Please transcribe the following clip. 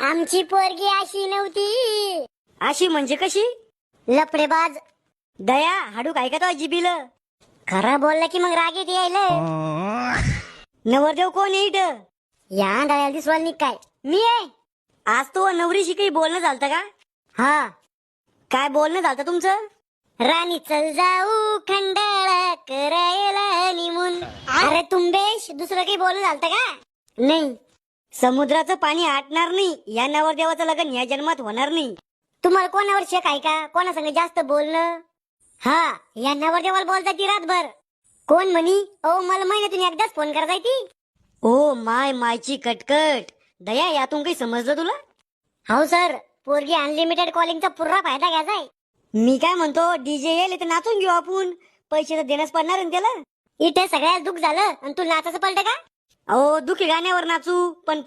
आमची पोरगी अशी नव्हती. अशी म्हणजे कशी? लफडेबाज. दया हाडू काय का तो जिबील? खरं बोललं की मग राग येते यायला. नवरदेव कोण आहे इथं? या डाळ्याला दिसवाल नाही काय? मी आहे. आज तो नवरीशी काही बोलणं झालतं का? हा. काय बोलणं झालतं तुमचं? राणी चल जाऊ खंडाळा करायला निमून. अरे तुंबेश, दुसरं काही बोलणं झालतं का? नाही. समुद्राचं पाणी आटणार नाही. या नवरदेवाचं लग्न या जन्मात होणार नाही. तुम्हाला कोणावर शक आहे का? कोणासंग जास्त बोलणं? हा, या नवरदेवाला बोलता ती रातभर. कोण म्हणी? ओ मला महिन्यातून एकदाच फोन करायची ती. ओ माय मायची कटकट. दया यातून काही समजलं तुला? हो सर, पोरगी अनलिमिटेड कॉलिंगचा पुरा फायदा घ्यायचाय. मी काय म्हणतो, डीजे येईल तर नाचून घेऊ आपण. पैसे तर देणंच पडणार ना त्याला. इथे सगळ्यात दुःख झालं आणि तू नाचाचं पलट का? अहो दुखी गाण्यावर नाचू पण